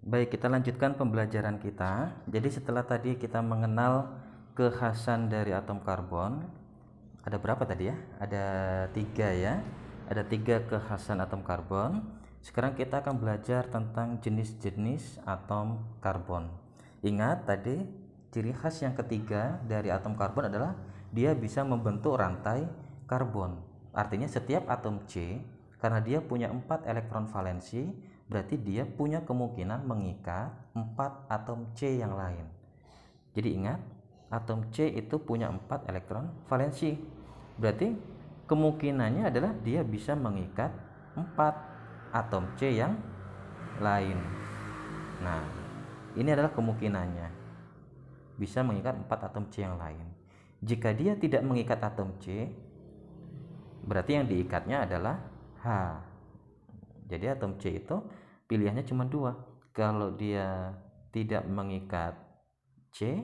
Baik, kita lanjutkan pembelajaran kita. Jadi setelah tadi kita mengenal kekhasan dari atom karbon, ada berapa tadi ya? Ada 3 ya. Ada 3 kekhasan atom karbon. Sekarang kita akan belajar tentang jenis-jenis atom karbon. Ingat tadi ciri khas yang ketiga dari atom karbon adalah dia bisa membentuk rantai karbon. Artinya setiap atom C, karena dia punya 4 elektron valensi, berarti dia punya kemungkinan mengikat 4 atom C yang lain. Jadi ingat, atom C itu punya 4 elektron valensi. Berarti kemungkinannya adalah dia bisa mengikat 4 atom C yang lain. Nah, ini adalah kemungkinannya. Bisa mengikat 4 atom C yang lain. Jika dia tidak mengikat atom C, berarti yang diikatnya adalah H. Jadi atom C itu pilihannya cuma 2. Kalau dia tidak mengikat C,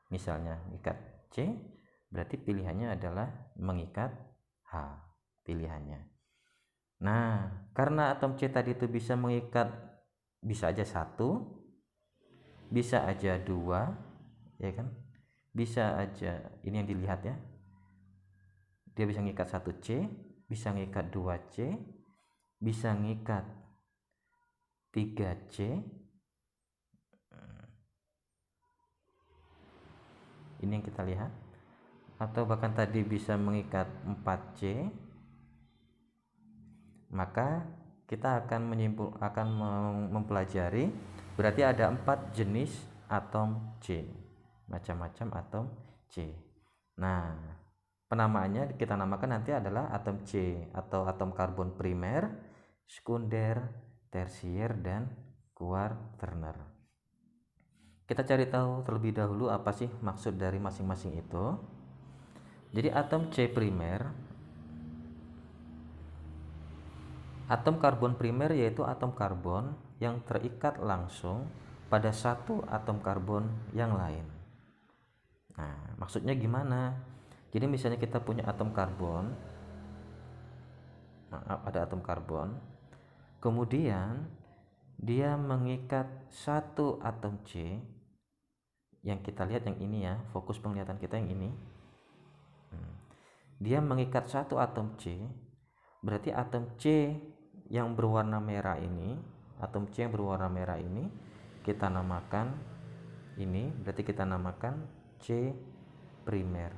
misalnya mengikat C, berarti pilihannya adalah mengikat H pilihannya. Nah, karena atom C tadi itu bisa mengikat, bisa aja 1, bisa aja 2, ya kan? Bisa aja, ini yang dilihat ya, dia bisa mengikat 1C, bisa mengikat 2C, bisa mengikat 3C, ini yang kita lihat, atau bahkan tadi bisa mengikat 4C. Maka kita akan mempelajari berarti ada 4 jenis atom C, macam-macam atom C. Nah, penamaannya kita namakan nanti adalah atom C atau atom karbon primer, sekunder, tersier, dan kuarterner. Kita cari tahu terlebih dahulu apa sih maksud dari masing-masing itu. Jadi atom C primer, atom karbon primer yaitu atom karbon yang terikat langsung pada satu atom karbon yang lain. Nah, maksudnya gimana? Jadi misalnya kita punya atom karbon, ada atom karbon, kemudian dia mengikat satu atom C, yang kita lihat yang ini ya, fokus penglihatan kita yang ini. Dia mengikat satu atom C, berarti atom C yang berwarna merah ini, atom C yang berwarna merah ini kita namakan, ini berarti kita namakan C primer,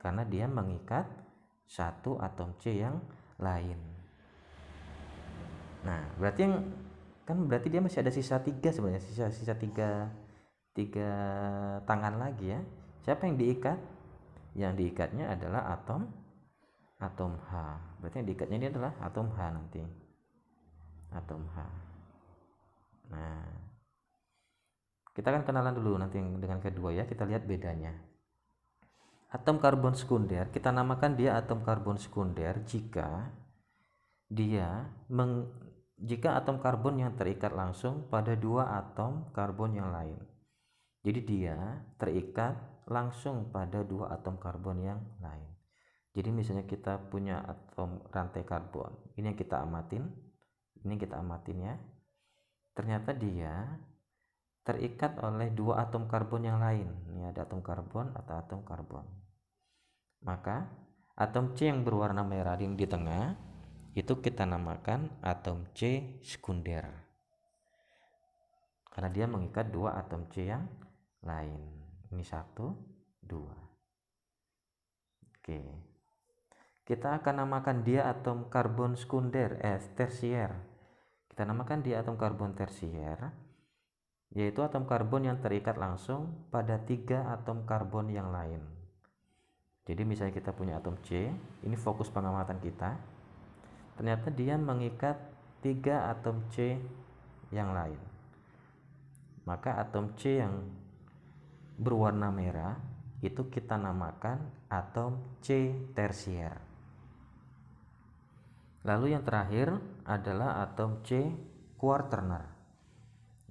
karena dia mengikat satu atom C yang lain. Nah, berarti yang kan berarti dia masih ada sisa 3 sebenarnya, sisa 3 tangan lagi ya. Siapa yang diikat? Yang diikatnya adalah atom H. Berarti yang diikatnya ini adalah atom H nanti. Atom H. Nah, kita akan kenalan dulu nanti dengan kedua ya. Kita lihat bedanya. Atom karbon sekunder, kita namakan dia atom karbon sekunder jika atom karbon yang terikat langsung pada 2 atom karbon yang lain. Jadi dia terikat langsung pada 2 atom karbon yang lain. Jadi misalnya kita punya atom rantai karbon, ini yang kita amatin, ya. Ternyata dia terikat oleh 2 atom karbon yang lain. Ini ada atom karbon atau atom karbon. Maka atom C yang berwarna merah yang di tengah itu kita namakan atom C sekunder, karena dia mengikat 2 atom C yang lain. Ini 1, 2. Oke. Kita akan namakan dia atom karbon sekunder, tersier. Kita namakan dia atom karbon tersier, yaitu atom karbon yang terikat langsung pada 3 atom karbon yang lain. Jadi misalnya kita punya atom C, ini fokus pengamatan kita. Ternyata dia mengikat 3 atom C yang lain. Maka atom C yang berwarna merah itu kita namakan atom C tersier. Lalu yang terakhir adalah atom C kuarterner.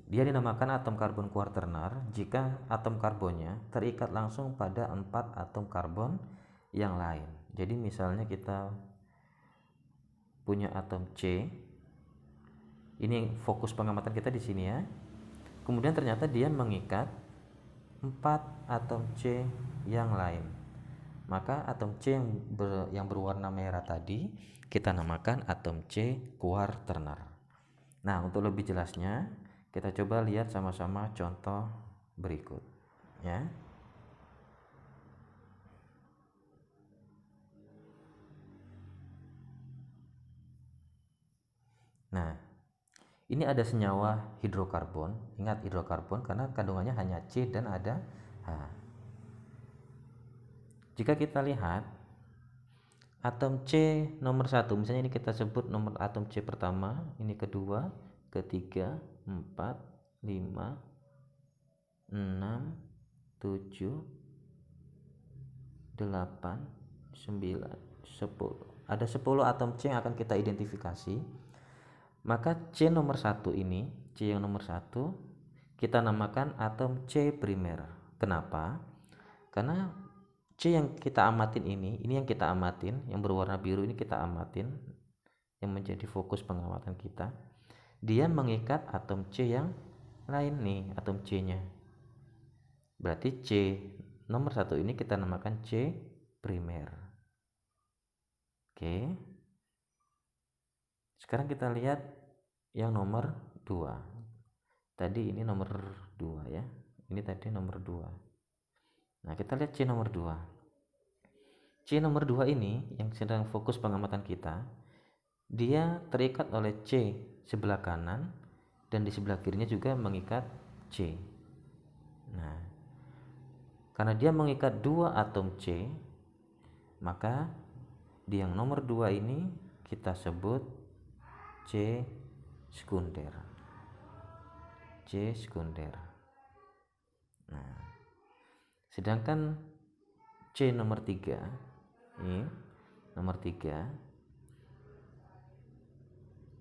Dia dinamakan atom karbon kuarterner jika atom karbonnya terikat langsung pada 4 atom karbon yang lain. Jadi misalnya kita punya atom C, Ini fokus pengamatan kita di sini ya. Kemudian ternyata dia mengikat 4 atom C yang lain. Maka atom C yang berwarna merah tadi kita namakan atom C kuarterner. Nah, untuk lebih jelasnya kita coba lihat sama-sama contoh berikut ya. Nah, ini ada senyawa hidrokarbon. Ingat hidrokarbon karena kandungannya hanya C dan ada H. Jika kita lihat atom C nomor 1, misalnya ini kita sebut nomor atom C pertama, ini kedua, ketiga, 4, 5, 6, 7, 8, 9, 10. Ada 10 atom C yang akan kita identifikasi. Maka C nomor 1 ini, C yang nomor 1 kita namakan atom C primer. Kenapa? Karena C yang kita amatin ini yang kita amatin, yang berwarna biru ini kita amatin, yang menjadi fokus pengamatan kita. Dia mengikat atom C yang lain nih, atom C-nya. Berarti C nomor 1 ini kita namakan C primer. Oke. Sekarang kita lihat yang nomor 2. Tadi ini nomor 2 ya. Ini tadi nomor 2. Nah, kita lihat C nomor 2. C nomor 2 ini yang sedang fokus pengamatan kita, dia terikat oleh C sebelah kanan dan di sebelah kirinya juga mengikat C. Nah, karena dia mengikat 2 atom C, maka di yang nomor 2 ini kita sebut C sekunder. C sekunder. Nah, sedangkan C nomor 3 ini nomor 3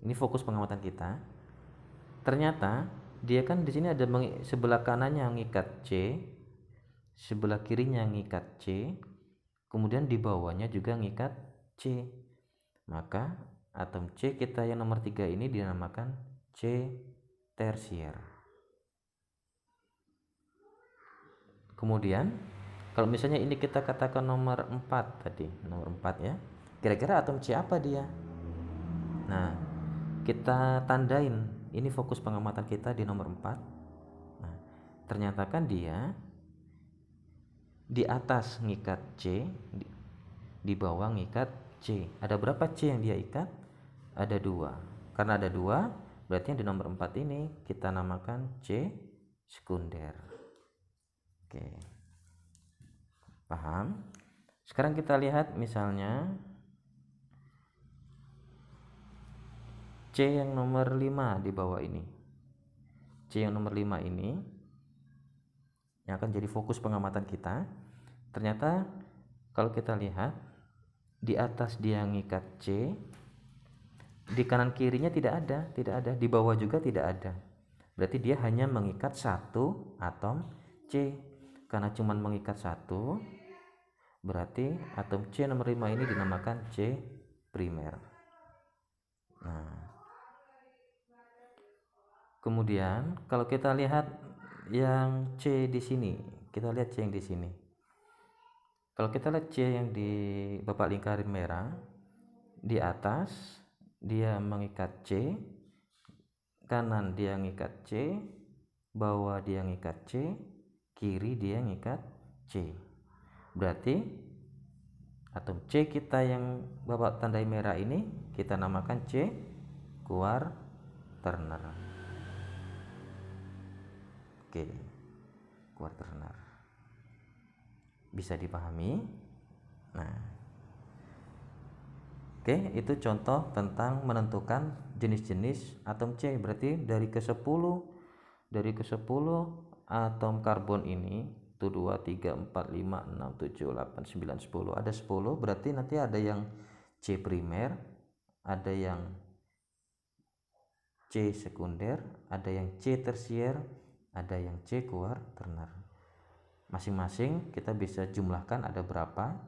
ini fokus pengamatan kita. Ternyata dia kan di sini ada sebelah kanannya ngikat C, sebelah kirinya ngikat C, kemudian di bawahnya juga ngikat C. Maka atom C kita yang nomor 3 ini dinamakan C tersier. Kemudian kalau misalnya ini kita katakan nomor 4 tadi, nomor 4 ya. Kira-kira atom C apa dia? Nah, kita tandain ini fokus pengamatan kita di nomor 4. Nah, ternyata kan dia di atas ngikat C, di bawah ngikat C. Ada berapa C yang dia ikat? Ada 2. Karena ada 2, berarti yang di nomor 4 ini kita namakan C sekunder. Oke. Paham? Sekarang kita lihat misalnya C yang nomor 5 di bawah ini. C yang nomor 5 ini yang akan jadi fokus pengamatan kita. Ternyata kalau kita lihat di atas dia ngikat C, di kanan kirinya tidak ada, di bawah juga tidak ada. Berarti dia hanya mengikat 1 atom C. Karena cuma mengikat 1, berarti atom C nomor 5 ini dinamakan C primer. Nah, kemudian kalau kita lihat yang C di sini, kita lihat C yang di sini. Kalau kita lihat C yang di bapak lingkaran merah, di atas dia mengikat C, kanan dia ngikat C, bawah dia ngikat C, kiri dia ngikat C. Berarti atom C kita yang bapak tandai merah ini kita namakan C kuarterner. Oke, kuarterner. Bisa dipahami? Nah, oke, itu contoh tentang menentukan jenis-jenis atom C. Berarti dari ke-10 atom karbon ini itu 2, 3, 4, 5, 6, 7, 8, 9, 10. Ada 10, berarti nanti ada yang C primer, ada yang C sekunder, ada yang C tersier, ada yang C kuarterner. Masing-masing kita bisa jumlahkan ada berapa.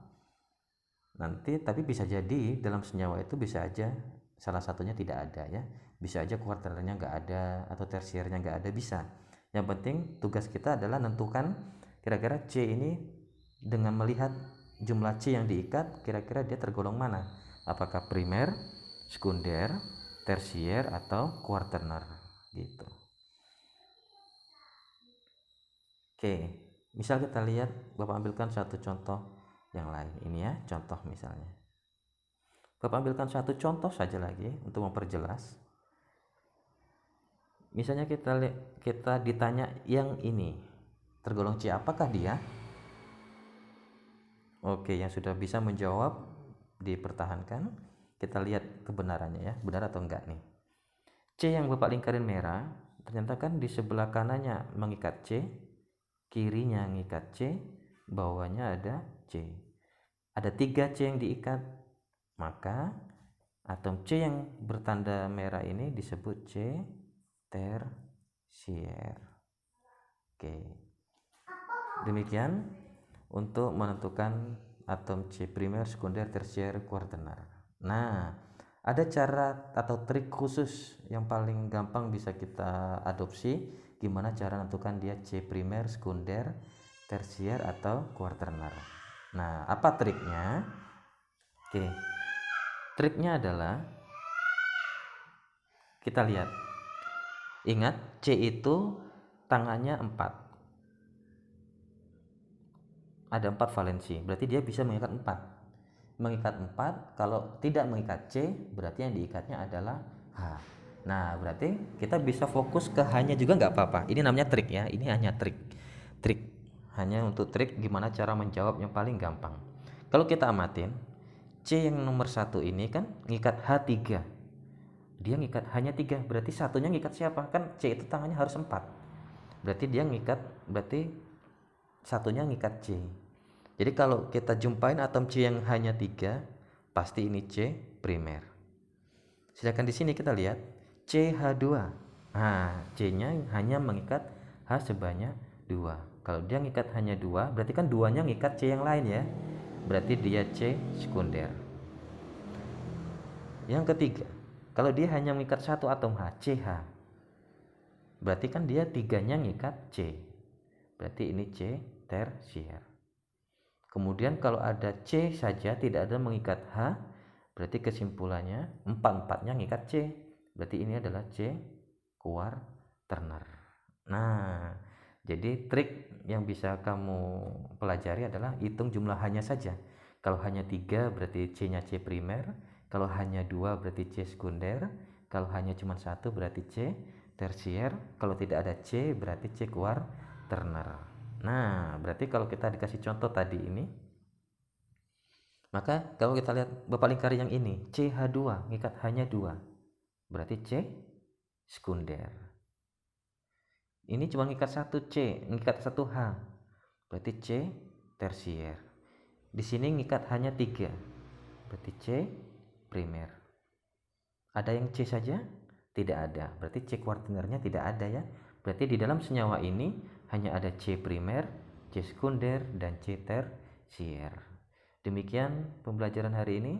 Nanti tapi bisa jadi dalam senyawa itu bisa aja salah satunya tidak ada ya. Bisa aja kuarternernya nggak ada atau tersiernya nggak ada, bisa. Yang penting tugas kita adalah nentukan kira-kira C ini dengan melihat jumlah C yang diikat, kira-kira dia tergolong mana, apakah primer, sekunder, tersier, atau kuarterner gitu. Oke, misal kita lihat, Bapak ambilkan satu contoh yang lain. Ini ya contoh misalnya. Bapak ambilkan satu contoh saja lagi untuk memperjelas. Misalnya kita ditanya yang ini tergolong C, apakah dia? Oke, yang sudah bisa menjawab dipertahankan. Kita lihat kebenarannya ya, benar atau enggak nih. C yang Bapak lingkarin merah, ternyata kan di sebelah kanannya mengikat C, kirinya mengikat C, bawahnya ada C. Ada 3 C yang diikat, maka atom C yang bertanda merah ini disebut C tersier. Oke. Demikian untuk menentukan atom C primer, sekunder, tersier, kuarterner. Nah, ada cara atau trik khusus yang paling gampang bisa kita adopsi, gimana cara menentukan dia C primer, sekunder, tersier, atau kuarterner. Nah, apa triknya? Oke. Triknya adalah kita lihat. Ingat, C itu tangannya 4. Ada 4 valensi, berarti dia bisa mengikat 4. Mengikat 4, kalau tidak mengikat C, berarti yang diikatnya adalah H. Nah, berarti kita bisa fokus ke H-nya juga nggak apa-apa. Ini namanya trik ya, ini hanya trik. Trik, hanya untuk trik gimana cara menjawab yang paling gampang. Kalau kita amatin, C yang nomor 1 ini kan ngikat H3. Dia ngikat hanya 3, berarti satunya ngikat siapa? Kan C itu tangannya harus 4. Berarti dia ngikat, berarti satunya ngikat C. Jadi kalau kita jumpain atom C yang hanya 3, pasti ini C primer. Sedangkan di sini kita lihat CH2. Nah, C-nya hanya mengikat H sebanyak 2. Kalau dia ngikat hanya 2, berarti kan duanya ngikat C yang lain ya. Berarti dia C sekunder. Yang ketiga, kalau dia hanya mengikat satu atom H, CH, berarti kan dia 3-nya ngikat C. Berarti ini C tersier. Kemudian kalau ada C saja tidak ada mengikat H, berarti kesimpulannya 4-4-nya ngikat C. Berarti ini adalah C kuarterner. Nah, jadi trik yang bisa kamu pelajari adalah hitung jumlah H-nya saja. Kalau hanya 3 berarti C-nya C primer, kalau hanya 2 berarti C sekunder, kalau hanya cuma 1 berarti C tersier, kalau tidak ada C berarti C kuarterner. Nah, berarti kalau kita dikasih contoh tadi ini, maka kalau kita lihat Bapak lingkari yang ini, CH2 ngikat hanya 2, berarti C sekunder. Ini cuma ngikat 1 C, ngikat 1 H, berarti C tersier. Di sini ngikat hanya 3, berarti C primer. Ada yang C saja? Tidak ada, berarti C kuarternernya tidak ada ya. Berarti di dalam senyawa ini hanya ada C primer, C sekunder, dan C tersier. Demikian pembelajaran hari ini.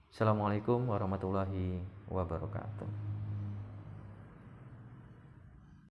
Assalamualaikum warahmatullahi wabarakatuh.